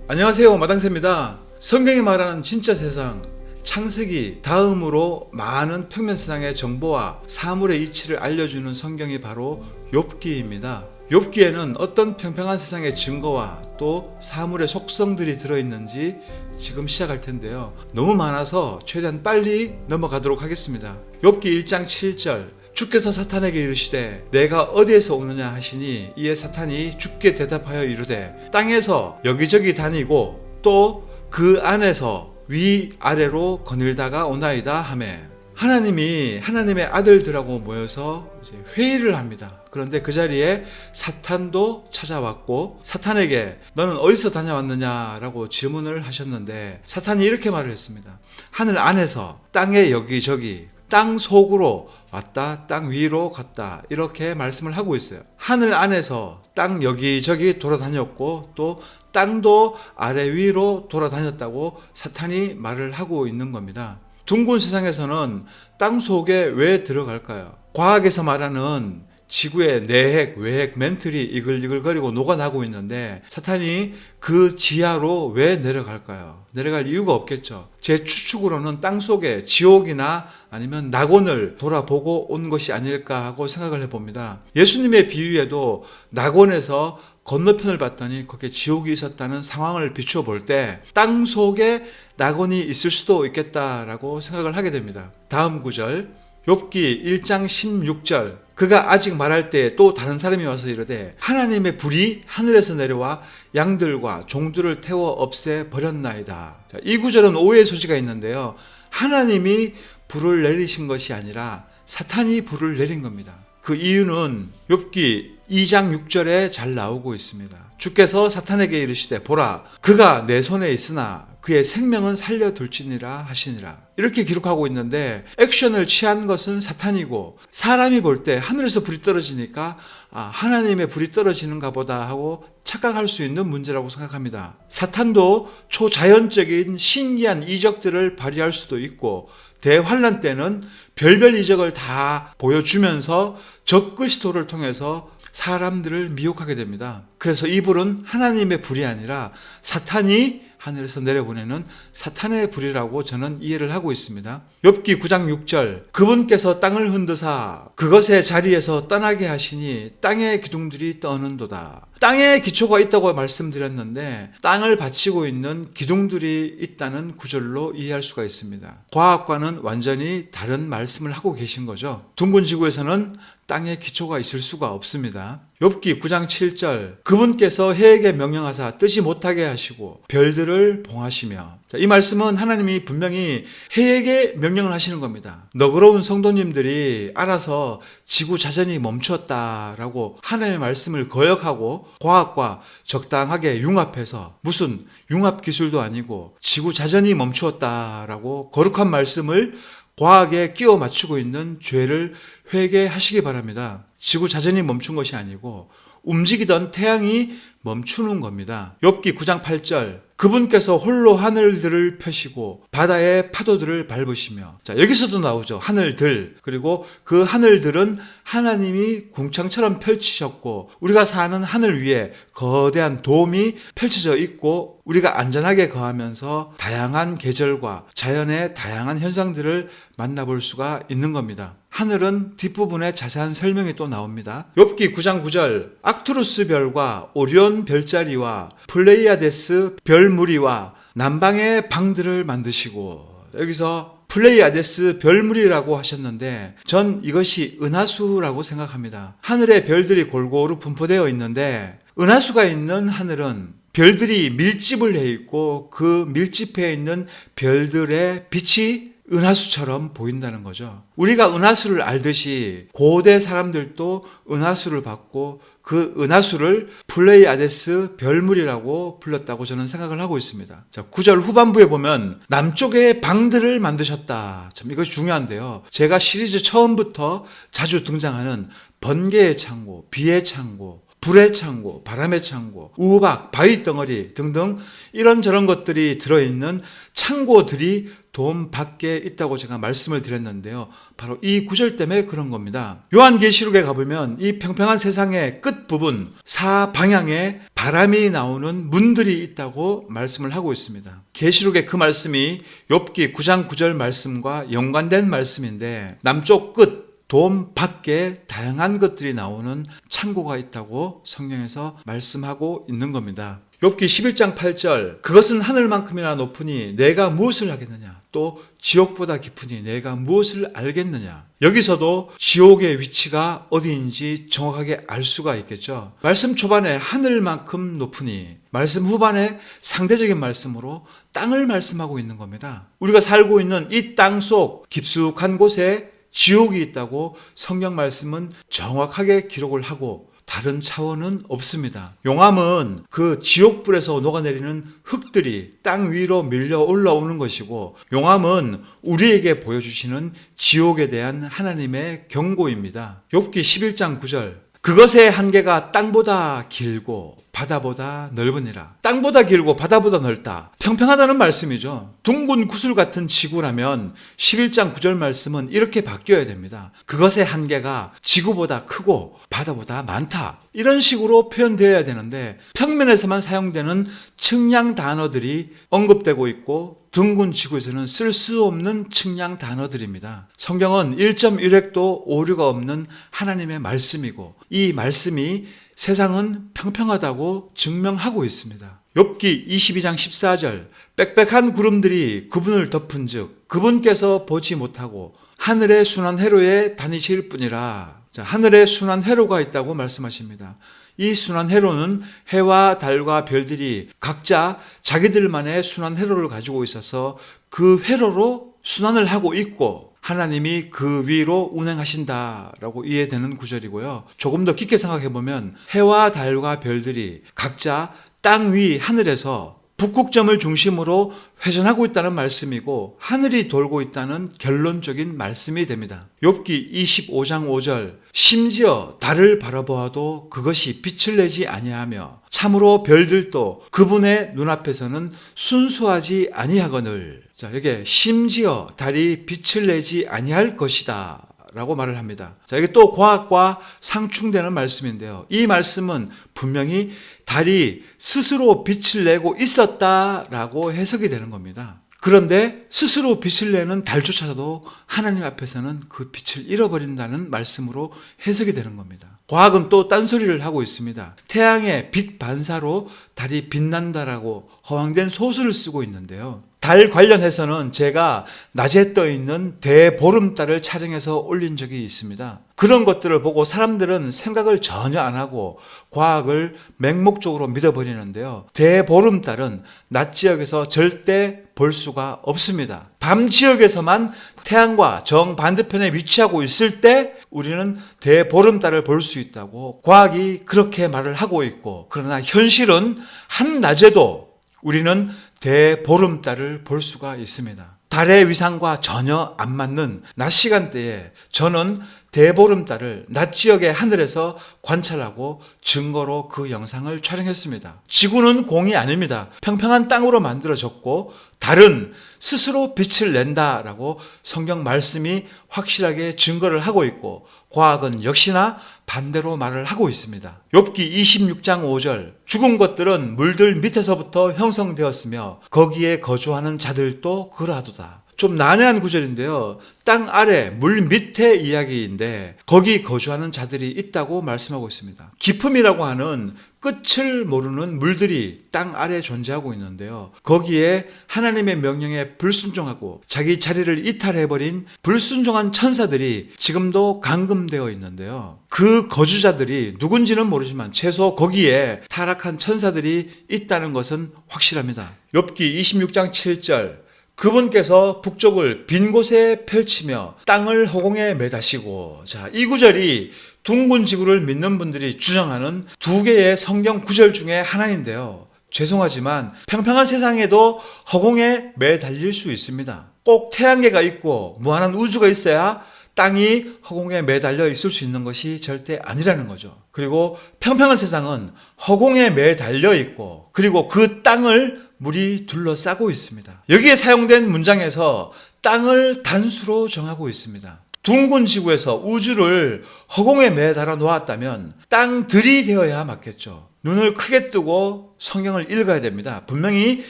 안녕하세요, 마당새입니다. 성경이 말하는 진짜 세상, 창세기 다음으로 많은 평면세상의 정보와 사물의 이치를 알려주는 성경이 바로 욥기입니다. 욥기에는 어떤 평평한 세상의 증거와 또 사물의 속성들이 들어있는지 지금 시작할 텐데요. 너무 많아서 최대한 빨리 넘어가도록 하겠습니다. 욥기 1장 7절, 주께서 사탄에게 이르시되 내가 어디에서 오느냐 하시니 이에 사탄이 주께 대답하여 이르되 땅에서 여기저기 다니고 또 그 안에서 위아래로 거닐다가 오나이다 하매, 하나님이 하나님의 아들들하고 모여서 이제 회의를 합니다. 그런데 그 자리에 사탄도 찾아왔고 사탄에게 너는 어디서 다녀왔느냐라고 질문을 하셨는데, 사탄이 이렇게 말을 했습니다. 하늘 안에서 땅의 여기저기, 땅 속으로 왔다 땅 위로 갔다, 이렇게 말씀을 하고 있어요. 하늘 안에서 땅 여기저기 돌아다녔고 또 땅도 아래 위로 돌아다녔다고 사탄이 말을 하고 있는 겁니다. 둥근 세상에서는 땅 속에 왜 들어갈까요? 과학에서 말하는 지구의 내핵, 외핵, 멘틀이 이글이글거리고 녹아나고 있는데 사탄이 그 지하로 왜 내려갈까요? 내려갈 이유가 없겠죠. 제 추측으로는 땅속에 지옥이나 아니면 낙원을 돌아보고 온 것이 아닐까 하고 생각을 해봅니다. 예수님의 비유에도 낙원에서 건너편을 봤더니 거기에 지옥이 있었다는 상황을 비추어 볼 때 땅 속에 낙원이 있을 수도 있겠다라고 생각을 하게 됩니다. 다음 구절, 욥기 1장 16절, 그가 아직 말할 때 또 다른 사람이 와서 이르되 하나님의 불이 하늘에서 내려와 양들과 종들을 태워 없애 버렸나이다. 이 구절은 오해의 소지가 있는데요. 하나님이 불을 내리신 것이 아니라 사탄이 불을 내린 겁니다. 그 이유는 욥기 2장 6절에 잘 나오고 있습니다. 주께서 사탄에게 이르시되 보라, 그가 내 손에 있으나 그의 생명은 살려둘지니라 하시니라, 이렇게 기록하고 있는데 액션을 취한 것은 사탄이고, 사람이 볼 때 하늘에서 불이 떨어지니까 하나님의 불이 떨어지는가 보다 하고 착각할 수 있는 문제라고 생각합니다. 사탄도 초자연적인 신기한 이적들을 발휘할 수도 있고 대환란 때는 별별 이적을 다 보여주면서 적그리스도를 통해서 사람들을 미혹하게 됩니다. 그래서 이 불은 하나님의 불이 아니라 사탄이 하늘에서 내려보내는 사탄의 불이라고 저는 이해를 하고 있습니다. 욥기 9장 6절, 그분께서 땅을 흔드사 그것의 자리에서 떠나게 하시니 땅의 기둥들이 떠는도다. 땅에 기초가 있다고 말씀드렸는데 땅을 받치고 있는 기둥들이 있다는 구절로 이해할 수가 있습니다. 과학과는 완전히 다른 말씀을 하고 계신 거죠. 둥근 지구에서는 땅에 기초가 있을 수가 없습니다. 욥기 9장 7절, 그분께서 해에게 명령하사 뜨지 못하게 하시고 별들을 봉하시며, 이 말씀은 하나님이 분명히 해에게 명령을 하시는 겁니다. 너그러운 성도님들이 알아서 지구 자전이 멈추었다라고 하나님의 말씀을 거역하고 과학과 적당하게 융합해서, 무슨 융합 기술도 아니고 지구 자전이 멈추었다라고 거룩한 말씀을 과학에 끼워 맞추고 있는 죄를 회개하시기 바랍니다. 지구 자전이 멈춘 것이 아니고 움직이던 태양이 멈추는 겁니다. 욥기 9장 8절, 그분께서 홀로 하늘들을 펴시고 바다의 파도들을 밟으시며, 여기서도 나오죠. 하늘들. 그리고 그 하늘들은 하나님이 궁창처럼 펼치셨고 우리가 사는 하늘 위에 거대한 돔이 펼쳐져 있고 우리가 안전하게 거하면서 다양한 계절과 자연의 다양한 현상들을 만나볼 수가 있는 겁니다. 하늘은 뒷부분에 자세한 설명이 또 나옵니다. 욥기 9장 9절, 악투루스 별과 오리온 별자리와 플레이아데스 별무리와 남방의 방들을 만드시고, 여기서 플레이아데스 별무리라고 하셨는데 전 이것이 은하수라고 생각합니다. 하늘에 별들이 골고루 분포되어 있는데 은하수가 있는 하늘은 별들이 밀집을 해 있고 그 밀집해 있는 별들의 빛이 은하수처럼 보인다는 거죠. 우리가 은하수를 알듯이 고대 사람들도 은하수를 봤고 그 은하수를 플레이아데스 별물이라고 불렀다고 저는 생각을 하고 있습니다. 자, 9절 후반부에 보면 남쪽에 방들을 만드셨다. 참 이것이 중요한데요. 제가 시리즈 처음부터 자주 등장하는 번개의 창고, 비의 창고, 불의 창고, 바람의 창고, 우박, 바위 덩어리 등등 이런저런 것들이 들어있는 창고들이 돔 밖에 있다고 제가 말씀을 드렸는데요. 바로 이 구절 때문에 그런 겁니다. 요한계시록에 가보면 이 평평한 세상의 끝부분 사방향에 바람이 나오는 문들이 있다고 말씀을 하고 있습니다. 계시록의 그 말씀이 욥기 9장 9절 말씀과 연관된 말씀인데 남쪽 끝 돔 밖에 다양한 것들이 나오는 창고가 있다고 성경에서 말씀하고 있는 겁니다. 욥기 11장 8절 그것은 하늘만큼이나 높으니 내가 무엇을 하겠느냐, 또 지옥보다 깊으니 내가 무엇을 알겠느냐. 여기서도 지옥의 위치가 어디인지 정확하게 알 수가 있겠죠. 말씀 초반에 하늘만큼 높으니, 말씀 후반에 상대적인 말씀으로 땅을 말씀하고 있는 겁니다. 우리가 살고 있는 이 땅 속 깊숙한 곳에 지옥이 있다고 성경 말씀은 정확하게 기록을 하고 다른 차원은 없습니다. 용암은 그 지옥불에서 녹아내리는 흙들이 땅 위로 밀려 올라오는 것이고, 용암은 우리에게 보여주시는 지옥에 대한 하나님의 경고입니다. 욥기 11장 9절 그것의 한계가 땅보다 길고 바다보다 넓으니라. 땅보다 길고 바다보다 넓다. 평평하다는 말씀이죠. 둥근 구슬 같은 지구라면 11장 9절 말씀은 이렇게 바뀌어야 됩니다. 그것의 한계가 지구보다 크고 바다보다 많다. 이런 식으로 표현되어야 되는데 평면에서만 사용되는 측량 단어들이 언급되고 있고 둥근 지구에서는 쓸 수 없는 측량 단어들입니다. 성경은 1.1획도 오류가 없는 하나님의 말씀이고 이 말씀이 세상은 평평하다고 증명하고 있습니다. 욥기 22장 14절 빽빽한 구름들이 그분을 덮은 즉 그분께서 보지 못하고 하늘의 순한 회로에 다니실 뿐이라. 자, 하늘에 순한 회로가 있다고 말씀하십니다. 이 순한 회로는 해와 달과 별들이 각자 자기들만의 순한 회로를 가지고 있어서 그 회로로 순환을 하고 있고 하나님이 그 위로 운행하신다라고 이해되는 구절이고요. 조금 더 깊게 생각해 보면 해와 달과 별들이 각자 땅 위 하늘에서 북극점을 중심으로 회전하고 있다는 말씀이고 하늘이 돌고 있다는 결론적인 말씀이 됩니다. 욥기 25장 5절 심지어 달을 바라보아도 그것이 빛을 내지 아니하며 참으로 별들도 그분의 눈앞에서는 순수하지 아니하거늘. 자, 여기에 심지어 달이 빛을 내지 아니할 것이다 라고 말을 합니다. 자, 이게 또 과학과 상충되는 말씀인데요. 이 말씀은 분명히 달이 스스로 빛을 내고 있었다라고 해석이 되는 겁니다. 그런데 스스로 빛을 내는 달조차도 하나님 앞에서는 그 빛을 잃어버린다는 말씀으로 해석이 되는 겁니다. 과학은 또 딴소리를 하고 있습니다. 태양의 빛 반사로 달이 빛난다라고 허황된 소설을 쓰고 있는데요. 달 관련해서는 제가 낮에 떠 있는 대보름달을 촬영해서 올린 적이 있습니다. 그런 것들을 보고 사람들은 생각을 전혀 안 하고 과학을 맹목적으로 믿어버리는데요. 대보름달은 낮 지역에서 절대 볼 수가 없습니다. 밤 지역에서만 태양과 정반대편에 위치하고 있을 때 우리는 대보름달을 볼 수 있다고 과학이 그렇게 말을 하고 있고, 그러나 현실은 한낮에도 우리는 대보름달을 볼 수가 있습니다. 달의 위상과 전혀 안 맞는 낮 시간대에 저는 대보름달을 낮 지역의 하늘에서 관찰하고 증거로 그 영상을 촬영했습니다. 지구는 공이 아닙니다. 평평한 땅으로 만들어졌고 달은 스스로 빛을 낸다라고 성경 말씀이 확실하게 증거를 하고 있고 과학은 역시나 반대로 말을 하고 있습니다. 욥기 26장 5절 죽은 것들은 물들 밑에서부터 형성되었으며 거기에 거주하는 자들도 그러하도다. 좀 난해한 구절인데요. 땅 아래, 물 밑에 이야기인데 거기 거주하는 자들이 있다고 말씀하고 있습니다. 깊음이라고 하는 끝을 모르는 물들이 땅 아래에 존재하고 있는데요. 거기에 하나님의 명령에 불순종하고 자기 자리를 이탈해버린 불순종한 천사들이 지금도 감금되어 있는데요. 그 거주자들이 누군지는 모르지만 최소 거기에 타락한 천사들이 있다는 것은 확실합니다. 욥기 26장 7절 그분께서 북쪽을 빈 곳에 펼치며 땅을 허공에 매다시고. 자, 이 구절이 둥근 지구를 믿는 분들이 주장하는 두 개의 성경 구절 중에 하나인데요. 죄송하지만 평평한 세상에도 허공에 매달릴 수 있습니다. 꼭 태양계가 있고 무한한 우주가 있어야 땅이 허공에 매달려 있을 수 있는 것이 절대 아니라는 거죠. 그리고 평평한 세상은 허공에 매달려 있고 그리고 그 땅을 물이 둘러싸고 있습니다. 여기에 사용된 문장에서 땅을 단수로 정하고 있습니다. 둥근 지구에서 우주를 허공에 매달아 놓았다면 땅들이 되어야 맞겠죠. 눈을 크게 뜨고 성경을 읽어야 됩니다. 분명히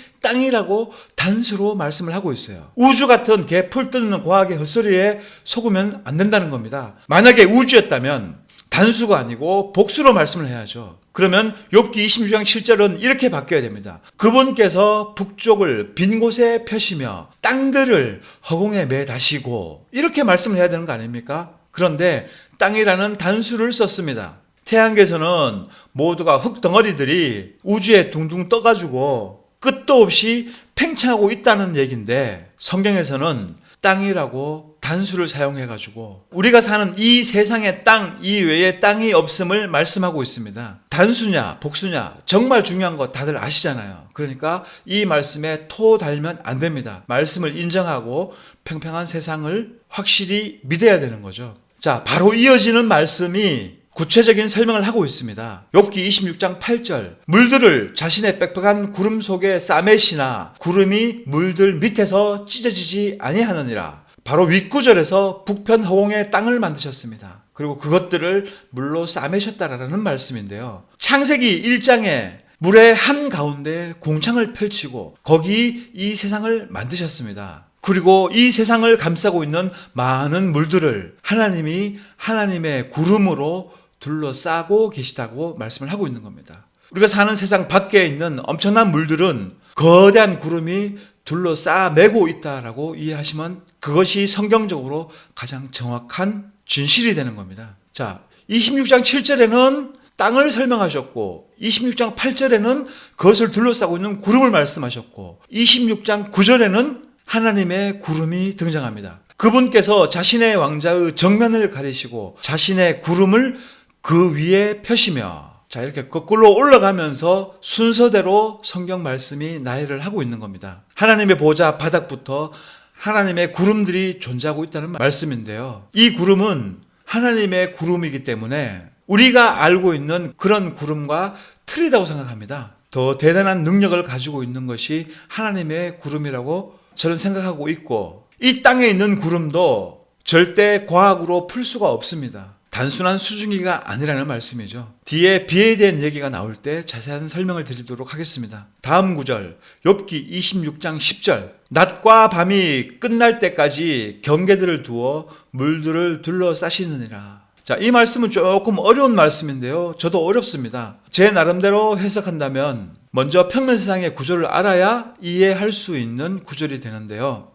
땅이라고 단수로 말씀을 하고 있어요. 우주 같은 개풀 뜯는 과학의 헛소리에 속으면 안 된다는 겁니다. 만약에 우주였다면 단수가 아니고 복수로 말씀을 해야죠. 그러면 욥기 26장 7절은 이렇게 바뀌어야 됩니다. 그분께서 북쪽을 빈 곳에 펴시며 땅들을 허공에 매다시고 이렇게 말씀을 해야 되는 거 아닙니까? 그런데 땅이라는 단수를 썼습니다. 태양계에서는 모두가 흙덩어리들이 우주에 둥둥 떠가지고 끝도 없이 팽창하고 있다는 얘기인데 성경에서는 땅이라고 단수를 사용해가지고 우리가 사는 이 세상의 땅 이외에 땅이 없음을 말씀하고 있습니다. 단수냐 복수냐 정말 중요한 거 다들 아시잖아요. 그러니까 이 말씀에 토 달면 안 됩니다. 말씀을 인정하고 평평한 세상을 확실히 믿어야 되는 거죠. 자, 바로 이어지는 말씀이 구체적인 설명을 하고 있습니다. 욥기 26장 8절 물들을 자신의 빽빽한 구름 속에 싸매시나 구름이 물들 밑에서 찢어지지 아니하느니라. 바로 윗구절에서 북편 허공의 땅을 만드셨습니다. 그리고 그것들을 물로 싸매셨다라는 말씀인데요. 창세기 1장에 물의 한가운데 공창을 펼치고 거기 이 세상을 만드셨습니다. 그리고 이 세상을 감싸고 있는 많은 물들을 하나님이 하나님의 구름으로 둘러싸고 계시다고 말씀을 하고 있는 겁니다. 우리가 사는 세상 밖에 있는 엄청난 물들은 거대한 구름이 둘러싸매고 있다라고 이해하시면 그것이 성경적으로 가장 정확한 진실이 되는 겁니다. 자, 26장 7절에는 땅을 설명하셨고 26장 8절에는 그것을 둘러싸고 있는 구름을 말씀하셨고 26장 9절에는 하나님의 구름이 등장합니다. 그분께서 자신의 왕자의 정면을 가리시고 자신의 구름을 그 위에 펴시며 자 이렇게 거꾸로 올라가면서 순서대로 성경 말씀이 나열을 하고 있는 겁니다. 하나님의 보좌 바닥부터 하나님의 구름들이 존재하고 있다는 말씀인데요. 이 구름은 하나님의 구름이기 때문에 우리가 알고 있는 그런 구름과 틀리다고 생각합니다. 더 대단한 능력을 가지고 있는 것이 하나님의 구름이라고 저는 생각하고 있고 이 땅에 있는 구름도 절대 과학으로 풀 수가 없습니다. 단순한 수증기가 아니라는 말씀이죠. 뒤에 비에 대한 얘기가 나올 때 자세한 설명을 드리도록 하겠습니다. 다음 구절 욥기 26장 10절 낮과 밤이 끝날 때까지 경계들을 두어 물들을 둘러싸시느니라. 자, 이 말씀은 조금 어려운 말씀인데요. 저도 어렵습니다. 제 나름대로 해석한다면 먼저 평면세상의 구조를 알아야 이해할 수 있는 구절이 되는데요.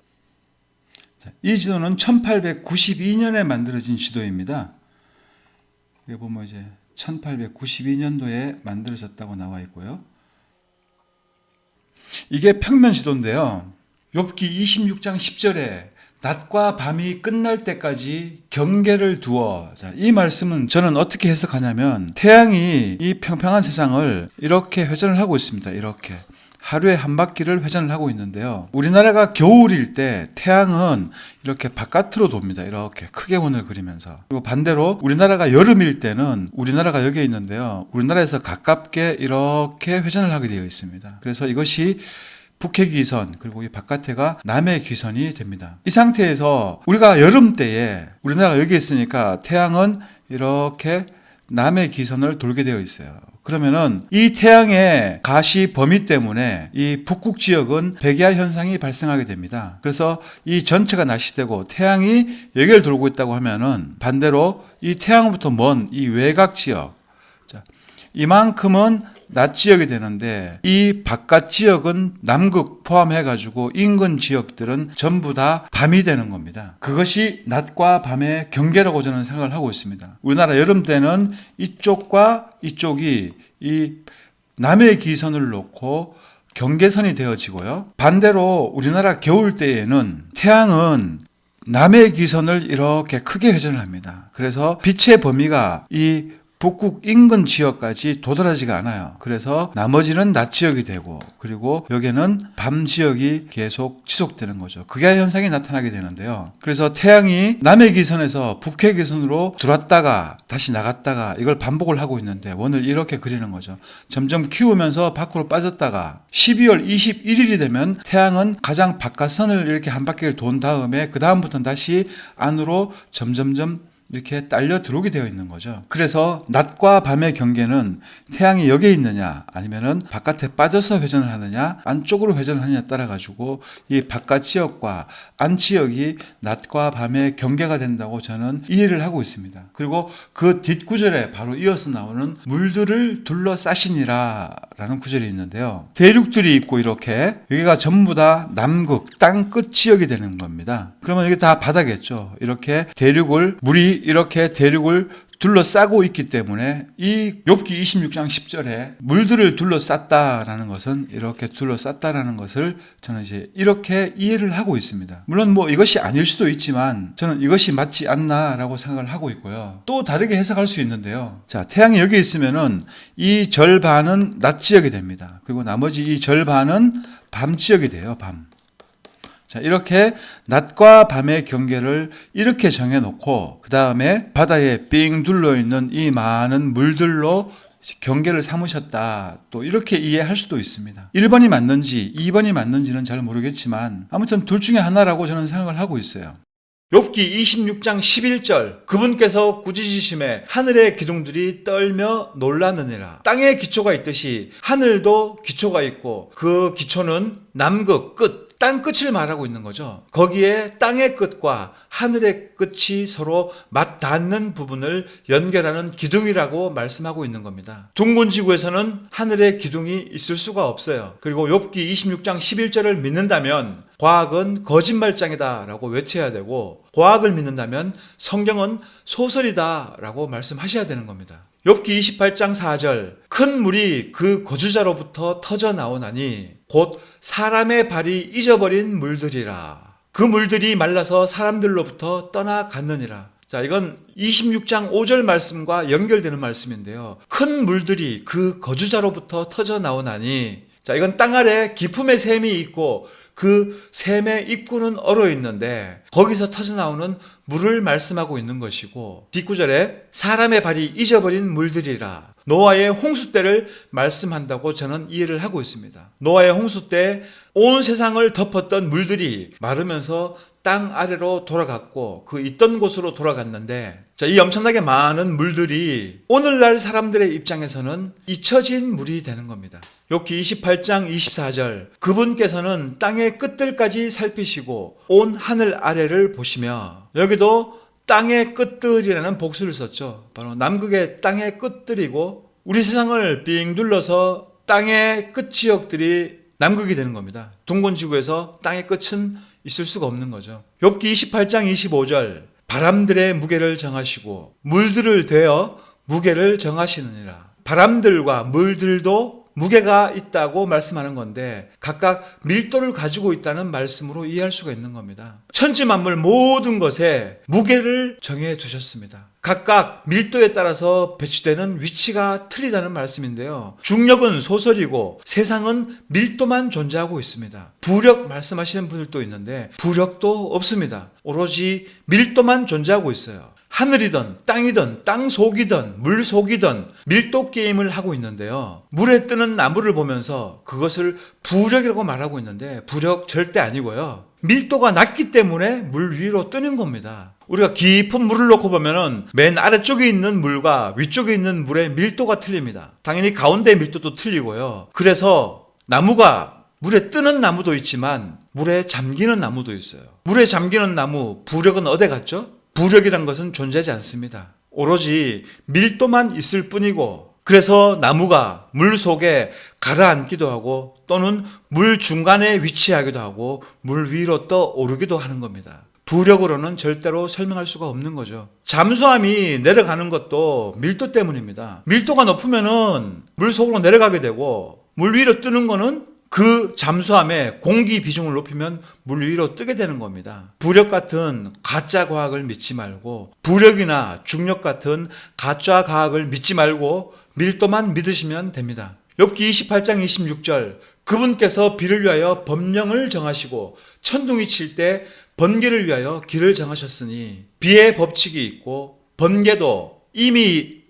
이 지도는 1892년에 만들어진 지도입니다. 여기 보면 이제 1892년도에 만들어졌다고 나와 있고요. 이게 평면 지도인데요. 욥기 26장 10절에 낮과 밤이 끝날 때까지 경계를 두어. 자, 이 말씀은 저는 어떻게 해석하냐면 태양이 이 평평한 세상을 이렇게 회전을 하고 있습니다. 이렇게. 하루에 한 바퀴를 회전을 하고 있는데요. 우리나라가 겨울일 때 태양은 이렇게 바깥으로 돕니다. 이렇게 크게 원을 그리면서. 그리고 반대로 우리나라가 여름일 때는 우리나라가 여기에 있는데요. 우리나라에서 가깝게 이렇게 회전을 하게 되어 있습니다. 그래서 이것이 북해 기선 그리고 이 바깥에가 남해 기선이 됩니다. 이 상태에서 우리가 여름 때에 우리나라가 여기 있으니까 태양은 이렇게 남해 기선을 돌게 되어 있어요. 그러면은 이 태양의 가시 범위 때문에 이 북극 지역은 백야 현상이 발생하게 됩니다. 그래서 이 전체가 낮이 되고 태양이 여기를 돌고 있다고 하면은 반대로 이 태양부터 먼 이 외곽 지역, 자, 이만큼은 낮 지역이 되는데 이 바깥 지역은 남극 포함해가지고 인근 지역들은 전부 다 밤이 되는 겁니다. 그것이 낮과 밤의 경계라고 저는 생각을 하고 있습니다. 우리나라 여름 때는 이쪽과 이쪽이 이 남의 기선을 놓고 경계선이 되어지고요. 반대로 우리나라 겨울 때에는 태양은 남의 기선을 이렇게 크게 회전을 합니다. 그래서 빛의 범위가 이 북극 인근 지역까지 도달하지가 않아요. 그래서 나머지는 낮 지역이 되고 그리고 여기는 밤 지역이 계속 지속되는 거죠. 극야 현상이 나타나게 되는데요. 그래서 태양이 남해 기선에서 북해 기선으로 들어왔다가 다시 나갔다가 이걸 반복을 하고 있는데 원을 이렇게 그리는 거죠. 점점 키우면서 밖으로 빠졌다가 12월 21일이 되면 태양은 가장 바깥선을 이렇게 한 바퀴를 돈 다음에 그 다음부터는 다시 안으로 점점점 이렇게 딸려 들어오게 되어 있는 거죠. 그래서 낮과 밤의 경계는 태양이 여기에 있느냐 아니면은 바깥에 빠져서 회전을 하느냐 안쪽으로 회전을 하느냐에 따라 가지고 이 바깥 지역과 안 지역이 낮과 밤의 경계가 된다고 저는 이해를 하고 있습니다. 그리고 그 뒷구절에 바로 이어서 나오는 물들을 둘러싸시니라 라는 구절이 있는데요. 대륙들이 있고 이렇게 여기가 전부 다 남극 땅끝 지역이 되는 겁니다. 그러면 이게 다 바다겠죠. 이렇게 대륙을 물이 이렇게 대륙을 둘러싸고 있기 때문에 이 욥기 26장 10절에 물들을 둘러쌌다라는 것은 이렇게 둘러쌌다라는 것을 저는 이제 이렇게 이해를 하고 있습니다. 물론 뭐 이것이 아닐 수도 있지만 저는 이것이 맞지 않나라고 생각을 하고 있고요. 또 다르게 해석할 수 있는데요. 자, 태양이 여기 있으면은 이 절반은 낮 지역이 됩니다. 그리고 나머지 이 절반은 밤 지역이 돼요. 밤. 자, 이렇게 낮과 밤의 경계를 이렇게 정해놓고 그 다음에 바다에 삥 둘러있는 이 많은 물들로 경계를 삼으셨다. 또 이렇게 이해할 수도 있습니다. 1번이 맞는지 2번이 맞는지는 잘 모르겠지만 아무튼 둘 중에 하나라고 저는 생각을 하고 있어요. 욥기 26장 11절 그분께서 꾸짖으심에 하늘의 기둥들이 떨며 놀라느니라. 땅에 기초가 있듯이 하늘도 기초가 있고 그 기초는 남극 끝 땅 끝을 말하고 있는 거죠. 거기에 땅의 끝과 하늘의 끝이 서로 맞닿는 부분을 연결하는 기둥이라고 말씀하고 있는 겁니다. 둥근 지구에서는 하늘의 기둥이 있을 수가 없어요. 그리고 욥기 26장 11절을 믿는다면 과학은 거짓말장이다 라고 외쳐야 되고 과학을 믿는다면 성경은 소설이다 라고 말씀하셔야 되는 겁니다. 욥기 28장 4절 큰 물이 그 거주자로부터 터져 나오나니 곧 사람의 발이 잊어버린 물들이라. 그 물들이 말라서 사람들로부터 떠나갔느니라. 자, 이건 26장 5절 말씀과 연결되는 말씀인데요. 큰 물들이 그 거주자로부터 터져 나오나니 자, 이건 땅 아래 깊음의 샘이 있고 그 샘의 입구는 얼어 있는데 거기서 터져나오는 물을 말씀하고 있는 것이고 뒷구절에 사람의 발이 잊어버린 물들이라 노아의 홍수 때를 말씀한다고 저는 이해를 하고 있습니다. 노아의 홍수 때 온 세상을 덮었던 물들이 마르면서 땅 아래로 돌아갔고 그 있던 곳으로 돌아갔는데 자, 이 엄청나게 많은 물들이 오늘날 사람들의 입장에서는 잊혀진 물이 되는 겁니다. 욥기 28장 24절 그분께서는 땅의 끝들까지 살피시고 온 하늘 아래를 보시며 여기도 땅의 끝들이라는 복수를 썼죠. 바로 남극의 땅의 끝들이고 우리 세상을 빙 둘러서 땅의 끝 지역들이 남극이 되는 겁니다. 둥근 지구에서 땅의 끝은 있을 수가 없는 거죠. 욥기 28장 25절 바람들의 무게를 정하시고 물들을 대어 무게를 정하시느니라. 바람들과 물들도 무게가 있다고 말씀하는 건데 각각 밀도를 가지고 있다는 말씀으로 이해할 수가 있는 겁니다. 천지만물 모든 것에 무게를 정해 두셨습니다. 각각 밀도에 따라서 배치되는 위치가 틀리다는 말씀인데요. 중력은 소설이고 세상은 밀도만 존재하고 있습니다. 부력 말씀하시는 분들도 있는데 부력도 없습니다. 오로지 밀도만 존재하고 있어요. 하늘이든 땅이든 땅 속이든 물 속이든 밀도 게임을 하고 있는데요. 물에 뜨는 나무를 보면서 그것을 부력이라고 말하고 있는데 부력 절대 아니고요. 밀도가 낮기 때문에 물 위로 뜨는 겁니다. 우리가 깊은 물을 놓고 보면은 맨 아래쪽에 있는 물과 위쪽에 있는 물의 밀도가 틀립니다. 당연히 가운데 밀도도 틀리고요. 그래서 나무가 물에 뜨는 나무도 있지만 물에 잠기는 나무도 있어요. 물에 잠기는 나무 부력은 어디 갔죠? 부력이란 것은 존재하지 않습니다. 오로지 밀도만 있을 뿐이고 그래서 나무가 물 속에 가라앉기도 하고 또는 물 중간에 위치하기도 하고 물 위로 떠오르기도 하는 겁니다. 부력으로는 절대로 설명할 수가 없는 거죠. 잠수함이 내려가는 것도 밀도 때문입니다. 밀도가 높으면은 물 속으로 내려가게 되고 물 위로 뜨는 거는 그 잠수함에 공기 비중을 높이면 물 위로 뜨게 되는 겁니다. 부력 같은 가짜 과학을 믿지 말고, 부력이나 중력 같은 가짜 과학을 믿지 말고 밀도만 믿으시면 됩니다. 욥기 28장 26절, 그분께서 비를 위하여 법령을 정하시고 천둥이 칠 때 번개를 위하여 길을 정하셨으니, 비의 법칙이 있고 번개도 이미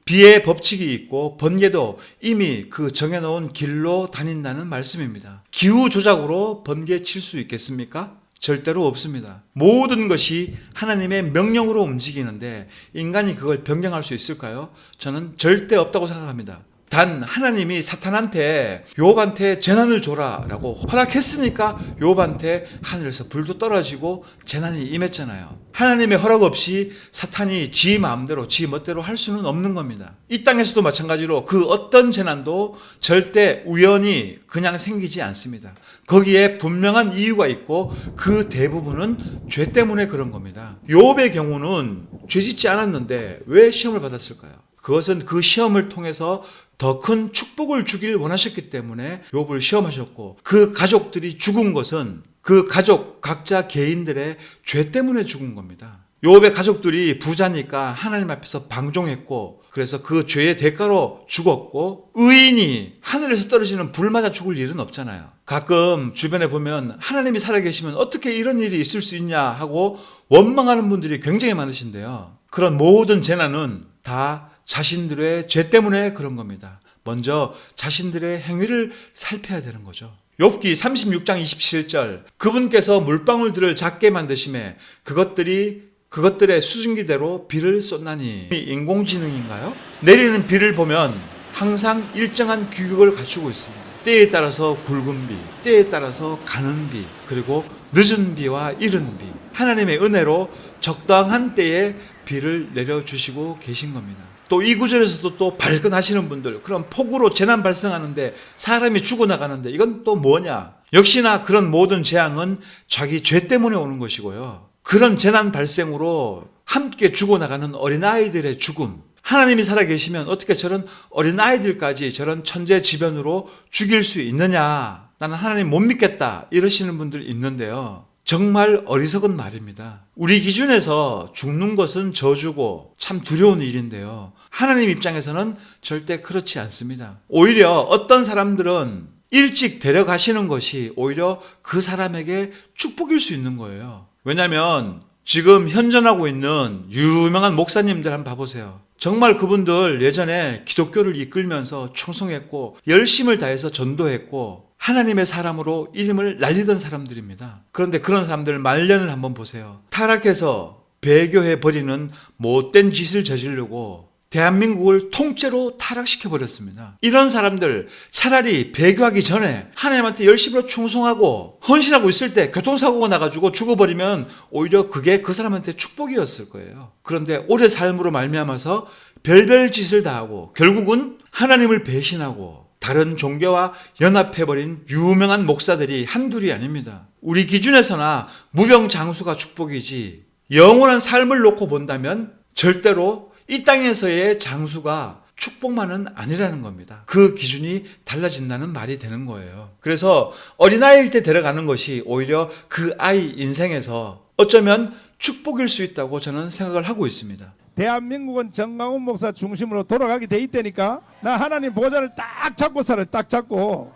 그 정해놓은 길로 다닌다는 말씀입니다. 기후 조작으로 번개 칠 수 있겠습니까? 절대로 없습니다. 모든 것이 하나님의 명령으로 움직이는데 인간이 그걸 변경할 수 있을까요? 저는 절대 없다고 생각합니다. 단 하나님이 사탄한테 욥한테 재난을 줘라 라고 허락했으니까 욥한테 하늘에서 불도 떨어지고 재난이 임했잖아요. 하나님의 허락 없이 사탄이 지 마음대로 지 멋대로 할 수는 없는 겁니다. 이 땅에서도 마찬가지로 그 어떤 재난도 절대 우연히 그냥 생기지 않습니다. 거기에 분명한 이유가 있고 그 대부분은 죄 때문에 그런 겁니다. 욥의 경우는 죄짓지 않았는데 왜 시험을 받았을까요? 그것은 그 시험을 통해서 더 큰 축복을 주길 원하셨기 때문에 욥을 시험하셨고, 그 가족들이 죽은 것은 그 가족 각자 개인들의 죄 때문에 죽은 겁니다. 욥의 가족들이 부자니까 하나님 앞에서 방종했고, 그래서 그 죄의 대가로 죽었고, 의인이 하늘에서 떨어지는 불 맞아 죽을 일은 없잖아요. 가끔 주변에 보면 하나님이 살아계시면 어떻게 이런 일이 있을 수 있냐 하고 원망하는 분들이 굉장히 많으신데요. 그런 모든 재난은 다 자신들의 죄 때문에 그런 겁니다. 먼저 자신들의 행위를 살펴야 되는 거죠. 욥기 36장 27절, 그분께서 물방울들을 작게 만드심에 그것들의 수증기대로 비를 쏟나니. 인공지능인가요? 내리는 비를 보면 항상 일정한 규격을 갖추고 있습니다. 때에 따라서 굵은 비, 때에 따라서 가는 비, 그리고 늦은 비와 이른 비, 하나님의 은혜로 적당한 때에 비를 내려주시고 계신 겁니다. 또 이 구절에서도 또 발끈하시는 분들, 그런 폭우로 재난 발생하는데 사람이 죽어나가는데 이건 또 뭐냐? 역시나 그런 모든 재앙은 자기 죄 때문에 오는 것이고요. 그런 재난 발생으로 함께 죽어나가는 어린아이들의 죽음, 하나님이 살아계시면 어떻게 저런 어린아이들까지 저런 천재지변으로 죽일 수 있느냐? 나는 하나님 못 믿겠다 이러시는 분들 있는데요. 정말 어리석은 말입니다. 우리 기준에서 죽는 것은 저주고 참 두려운 일인데요. 하나님 입장에서는 절대 그렇지 않습니다. 오히려 어떤 사람들은 일찍 데려가시는 것이 오히려 그 사람에게 축복일 수 있는 거예요. 왜냐하면 지금 현존하고 있는 유명한 목사님들 한번 봐보세요. 정말 그분들 예전에 기독교를 이끌면서 충성했고 열심을 다해서 전도했고 하나님의 사람으로 이름을 날리던 사람들입니다. 그런데 그런 사람들 말년을 한번 보세요. 타락해서 배교해버리는 못된 짓을 저지르고 대한민국을 통째로 타락시켜버렸습니다. 이런 사람들 차라리 배교하기 전에 하나님한테 열심히 충성하고 헌신하고 있을 때 교통사고가 나가지고 죽어버리면 오히려 그게 그 사람한테 축복이었을 거예요. 그런데 오래 삶으로 말미암아서 별별 짓을 다 하고 결국은 하나님을 배신하고 다른 종교와 연합해버린 유명한 목사들이 한둘이 아닙니다. 우리 기준에서나 무병장수가 축복이지 영원한 삶을 놓고 본다면 절대로 이 땅에서의 장수가 축복만은 아니라는 겁니다. 그 기준이 달라진다는 말이 되는 거예요. 그래서 어린아이일 때 데려가는 것이 오히려 그 아이 인생에서 어쩌면 축복일 수 있다고 저는 생각을 하고 있습니다. 대한민국은 정강훈 목사 중심으로 돌아가게 돼 있다니까. 나 하나님 보좌를 딱 잡고 살아요. 딱 잡고.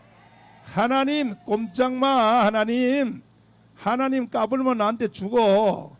하나님 꼼짝마. 하나님 까불면 나한테 죽어.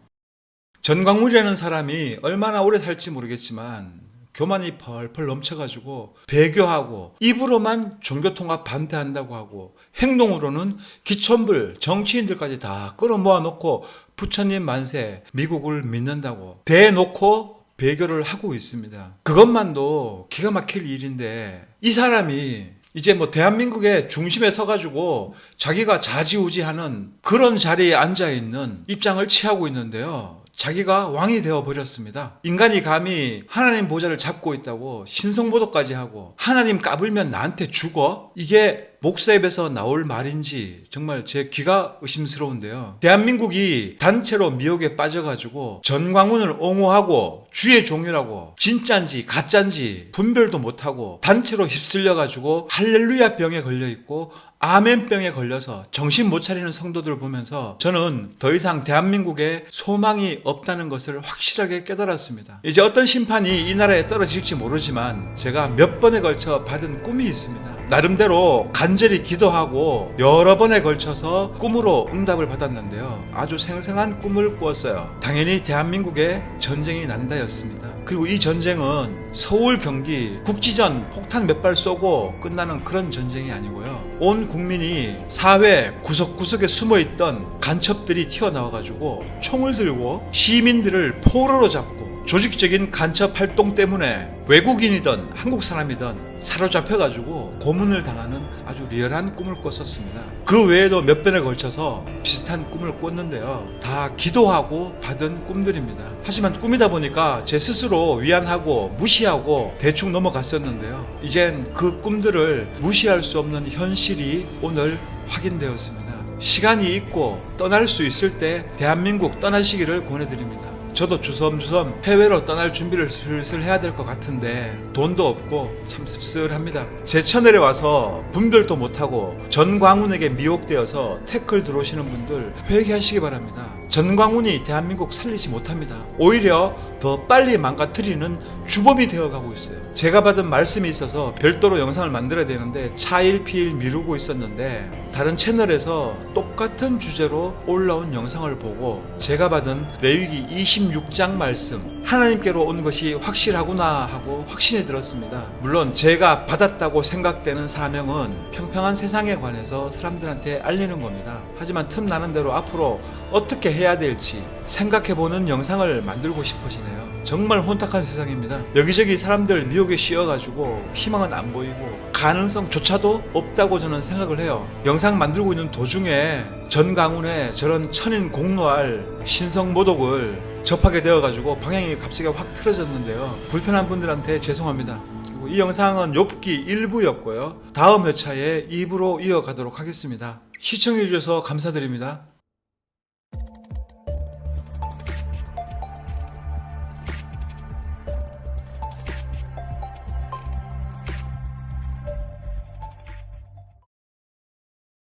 전광훈이라는 사람이 얼마나 오래 살지 모르겠지만 교만이 펄펄 넘쳐가지고 배교하고 입으로만 종교통합 반대한다고 하고 행동으로는 기천불 정치인들까지 다 끌어모아 놓고 부처님 만세 미국을 믿는다고 대놓고 배교를 하고 있습니다. 그것만도 기가 막힐 일인데 이 사람이 이제 뭐 대한민국의 중심에 서가지고 자기가 좌지우지하는 그런 자리에 앉아있는 입장을 취하고 있는데요. 자기가 왕이 되어버렸습니다. 인간이 감히 하나님 보좌를 잡고 있다고 신성모독까지 하고 하나님 까불면 나한테 죽어? 이게 목사 입에서 나올 말인지 정말 제 귀가 의심스러운데요. 대한민국이 단체로 미혹에 빠져가지고 전광훈을 옹호하고 주의 종이라고 진짜인지 가짜인지 분별도 못하고 단체로 휩쓸려가지고 할렐루야 병에 걸려있고 아멘병에 걸려서 정신 못 차리는 성도들을 보면서 저는 더 이상 대한민국에 소망이 없다는 것을 확실하게 깨달았습니다. 이제 어떤 심판이 이 나라에 떨어질지 모르지만 제가 몇 번에 걸쳐 받은 꿈이 있습니다. 나름대로 간절히 기도하고 여러 번에 걸쳐서 꿈으로 응답을 받았는데요. 아주 생생한 꿈을 꾸었어요. 당연히 대한민국에 전쟁이 난다였습니다. 그리고 이 전쟁은 서울 경기 국지전 폭탄 몇 발 쏘고 끝나는 그런 전쟁이 아니고요. 온 국민이 사회 구석구석에 숨어있던 간첩들이 튀어나와가지고 총을 들고 시민들을 포로로 잡고 조직적인 간첩 활동 때문에 외국인이든 한국 사람이든 사로잡혀가지고 고문을 당하는 아주 리얼한 꿈을 꿨었습니다. 그 외에도 몇 번에 걸쳐서 비슷한 꿈을 꿨는데요. 다 기도하고 받은 꿈들입니다. 하지만 꿈이다 보니까 제 스스로 위안하고 무시하고 대충 넘어갔었는데요. 이젠 그 꿈들을 무시할 수 없는 현실이 오늘 확인되었습니다. 시간이 있고 떠날 수 있을 때 대한민국 떠나시기를 권해드립니다. 저도 주섬주섬 해외로 떠날 준비를 슬슬 해야 될 것 같은데 돈도 없고 참 씁쓸합니다. 제 채널에 와서 분별도 못하고 전광훈에게 미혹되어서 태클 들어오시는 분들 회개하시기 바랍니다. 전광훈이 대한민국 살리지 못합니다. 오히려 더 빨리 망가뜨리는 주범이 되어가고 있어요. 제가 받은 말씀이 있어서 별도로 영상을 만들어야 되는데 차일피일 미루고 있었는데 다른 채널에서 똑같은 주제로 올라온 영상을 보고 제가 받은 레위기 26장 말씀 하나님께로 온 것이 확실하구나 하고 확신이 들었습니다. 물론 제가 받았다고 생각되는 사명은 평평한 세상에 관해서 사람들한테 알리는 겁니다. 하지만 틈나는 대로 앞으로 어떻게 해야 될지 생각해보는 영상을 만들고 싶어지네요. 정말 혼탁한 세상입니다. 여기저기 사람들 미혹에 씌어가지고 희망은 안 보이고 가능성조차도 없다고 저는 생각을 해요. 영상 만들고 있는 도중에 전광훈의 저런 천인 공로할 신성모독을 접하게 되어가지고 방향이 갑자기 확 틀어졌는데요. 불편한 분들한테 죄송합니다. 그리고 이 영상은 욥기 1부였고요. 다음 회차에 2부로 이어가도록 하겠습니다. 시청해주셔서 감사드립니다.